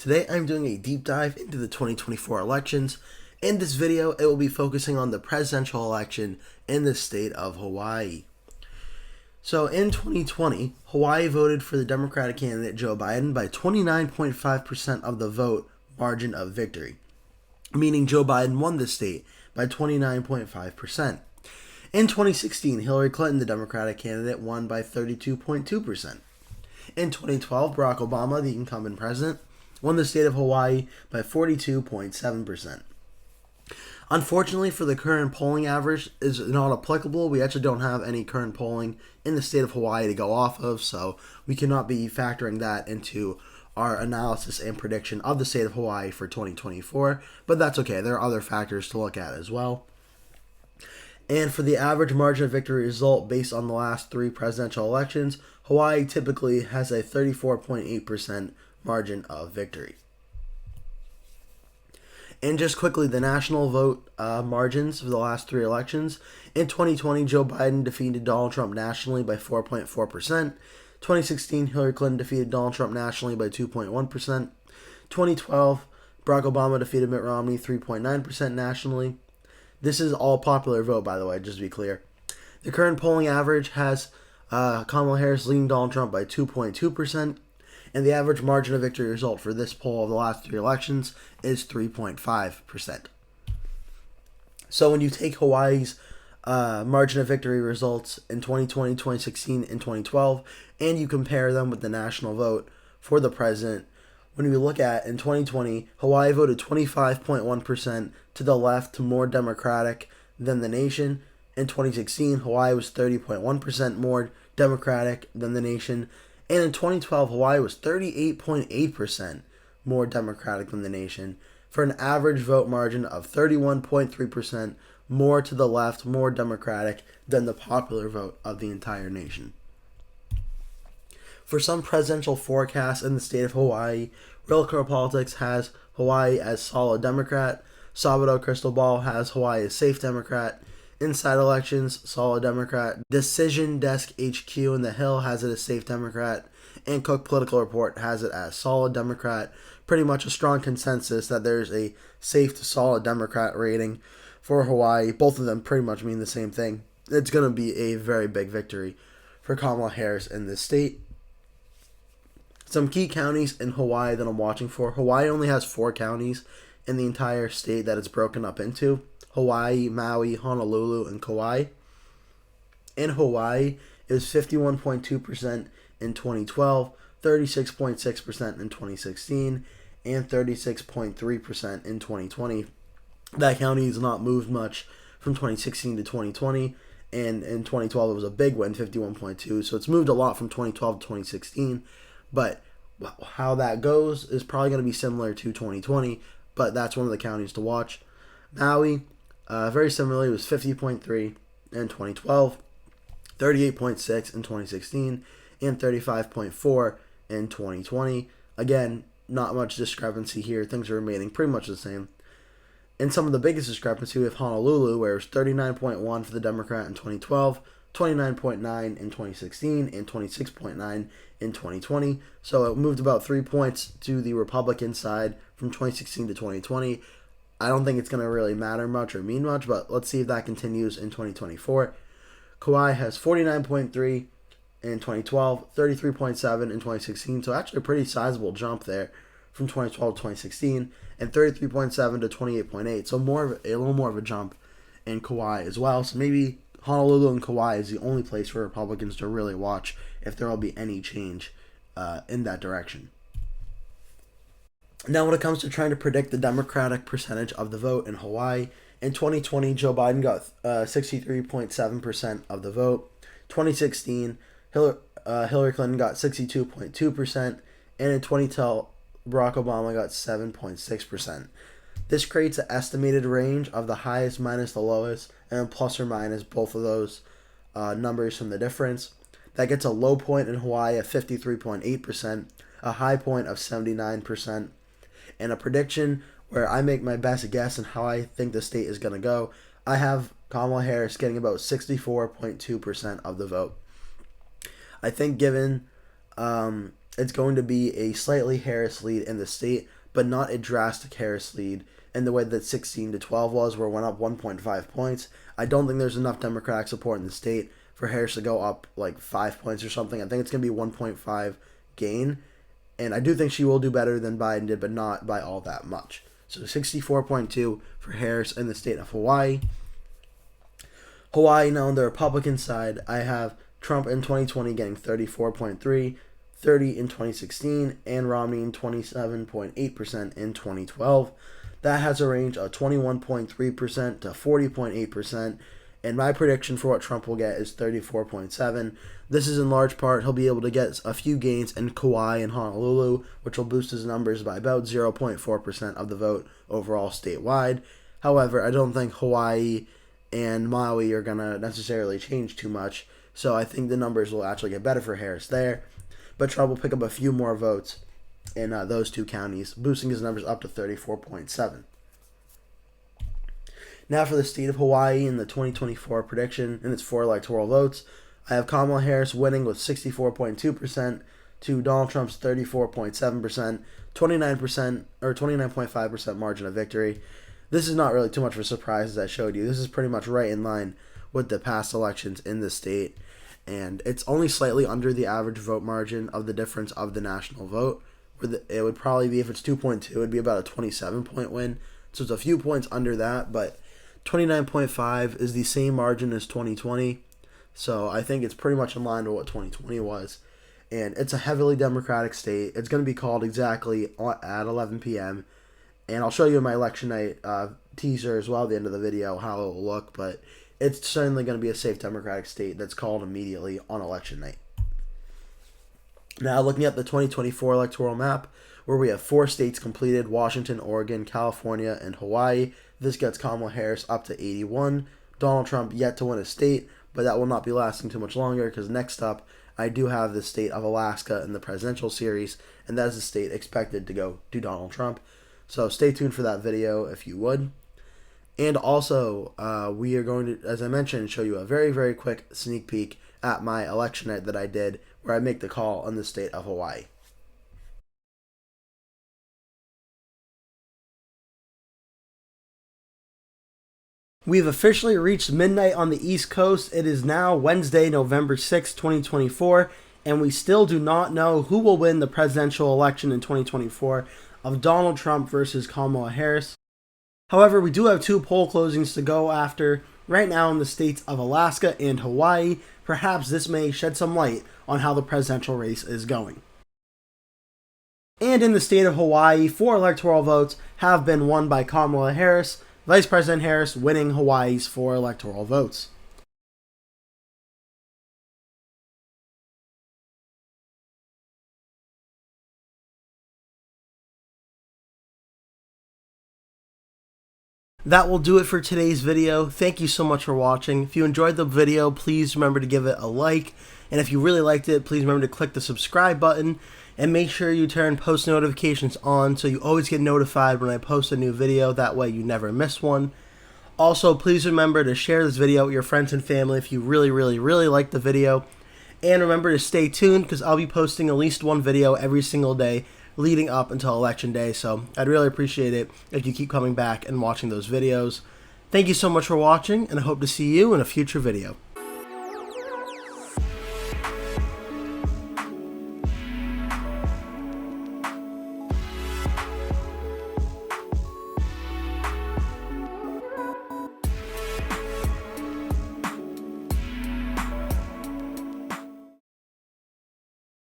Today I'm doing a deep dive into the 2024 elections. In this video, it will be focusing on the presidential election in the state of Hawaii. So in 2020, Hawaii voted for the Democratic candidate Joe Biden by 29.5% of the vote margin of victory, meaning Joe Biden won the state by 29.5%. In 2016, Hillary Clinton, the Democratic candidate, won by 32.2%. In 2012, Barack Obama, the incumbent president, won the state of Hawaii by 42.7%. Unfortunately, for the current polling average is not applicable. We actually don't have any current polling in the state of Hawaii to go off of, so we cannot be factoring that into our analysis and prediction of the state of Hawaii for 2024, but that's okay. There are other factors to look at as well. And for the average margin of victory result based on the last three presidential elections, Hawaii typically has a 34.8% margin of victory. And just quickly, the national vote margins for the last three elections. In 2020, Joe Biden defeated Donald Trump nationally by 4.4%. 2016, Hillary Clinton defeated Donald Trump nationally by 2.1%. 2012, Barack Obama defeated Mitt Romney 3.9% nationally. This is all popular vote, by the way, just to be clear. The current polling average has Kamala Harris leading Donald Trump by 2.2%. And the average margin of victory result for this poll of the last three elections is 3.5%. So when you take Hawaii's margin of victory results in 2020, 2016, and 2012, and you compare them with the national vote for the president, when we look at in 2020, Hawaii voted 25.1% to the left, to more Democratic than the nation. In 2016, Hawaii was 30.1% more Democratic than the nation. And in 2012, Hawaii was 38.8% more Democratic than the nation, for an average vote margin of 31.3% more to the left, more Democratic than the popular vote of the entire nation. For some presidential forecasts in the state of Hawaii, Electoral Politics has Hawaii as solid Democrat. Sabado Crystal Ball has Hawaii as safe Democrat. Inside Elections, solid Democrat. Decision Desk HQ in the Hill has it as safe Democrat. And Cook Political Report has it as solid Democrat. Pretty much a strong consensus that there's a safe to solid Democrat rating for Hawaii. Both of them pretty much mean the same thing. It's going to be a very big victory for Kamala Harris in this state. Some key counties in Hawaii that I'm watching for. Hawaii only has 4 counties in the entire state that it's broken up into: Hawaii, Maui, Honolulu, and Kauai. In Hawaii, it was 51.2% in 2012, 36.6% in 2016, and 36.3% in 2020. That county has not moved much from 2016 to 2020, and in 2012 it was a big win, 51.2%. So it's moved a lot from 2012 to 2016, but how that goes is probably going to be similar to 2020, but that's one of the counties to watch. Maui, very similarly, it was 50.3 in 2012, 38.6 in 2016, and 35.4 in 2020. Again, not much discrepancy here. Things are remaining pretty much the same. And some of the biggest discrepancy with Honolulu, where it was 39.1 for the Democrat in 2012, 29.9 in 2016, and 26.9 in 2020. So it moved about 3 points to the Republican side from 2016 to 2020. I don't think it's going to really matter much or mean much, but let's see if that continues in 2024. Kauai has 49.3 in 2012, 33.7 in 2016, so actually a pretty sizable jump there from 2012 to 2016, and 33.7 to 28.8, so a little more of a jump in Kauai as well. So maybe Honolulu and Kauai is the only place for Republicans to really watch if there will be any change in that direction. Now, when it comes to trying to predict the Democratic percentage of the vote in Hawaii, in 2020, Joe Biden got 63.7% of the vote. 2016, Hillary Clinton got 62.2%. And in 2012, Barack Obama got 7.6%. This creates an estimated range of the highest minus the lowest, and plus or minus both of those numbers from the difference. That gets a low point in Hawaii of 53.8%, a high point of 79%. And a prediction where I make my best guess on how I think the state is going to go, I have Kamala Harris getting about 64.2% of the vote. I think given it's going to be a slightly Harris lead in the state, but not a drastic Harris lead in the way that 16-12 was, where it went up 1.5 points. I don't think there's enough Democratic support in the state for Harris to go up like 5 points or something. I think it's going to be 1.5 gain, and I do think she will do better than Biden did, but not by all that much. So 64.2 for Harris in the state of Hawaii. Hawaii, now on the Republican side, I have Trump in 2020 getting 34.3, 30 in 2016, and Romney in 27.8% in 2012. That has a range of 21.3% to 40.8%, and my prediction for what Trump will get is 34.7. This is in large part he'll be able to get a few gains in Kauai and Honolulu, which will boost his numbers by about 0.4% of the vote overall statewide. However, I don't think Hawaii and Maui are going to necessarily change too much, so I think the numbers will actually get better for Harris there. But Trump will pick up a few more votes in those two counties, boosting his numbers up to 34.7. Now for the state of Hawaii in the 2024 prediction in its 4 electoral votes, I have Kamala Harris winning with 64.2% to Donald Trump's 34.7%, 29% or 29.5% margin of victory. This is not really too much of a surprise, as I showed you. This is pretty much right in line with the past elections in the state, and it's only slightly under the average vote margin of the difference of the national vote. It would probably be, if it's 2.2, it would be about a 27-point win. So it's a few points under that, but 29.5 is the same margin as 2020. So I think it's pretty much in line with what 2020 was. And it's a heavily Democratic state. It's going to be called exactly at 11 p.m. And I'll show you in my election night teaser as well at the end of the video how it will look. But it's certainly going to be a safe Democratic state that's called immediately on election night. Now, looking at the 2024 electoral map, where we have 4 states completed: Washington, Oregon, California, and Hawaii. This gets Kamala Harris up to 81. Donald Trump yet to win a state, but that will not be lasting too much longer, because next up, I do have the state of Alaska in the presidential series, and that is the state expected to go to Donald Trump. So stay tuned for that video if you would. And also, we are going to, as I mentioned, show you a very, very quick sneak peek at my election night that I did, where I make the call on the state of Hawaii. We've officially reached midnight on the East Coast. It is now Wednesday, November 6, 2024, and we still do not know who will win the presidential election in 2024 of Donald Trump versus Kamala Harris. However, we do have 2 poll closings to go after right now in the states of Alaska and Hawaii. Perhaps this may shed some light on how the presidential race is going. And in the state of Hawaii, 4 electoral votes have been won by Kamala Harris, Vice President Harris winning Hawaii's 4 electoral votes. That will do it for today's video. Thank you so much for watching. If you enjoyed the video, please remember to give it a like. And if you really liked it, please remember to click the subscribe button. And make sure you turn post notifications on so you always get notified when I post a new video. That way you never miss one. Also, please remember to share this video with your friends and family if you really, really, really like the video. And remember to stay tuned, because I'll be posting at least one video every single day leading up until election day, so I'd really appreciate it if you keep coming back and watching those videos. Thank you so much for watching, and I hope to see you in a future video.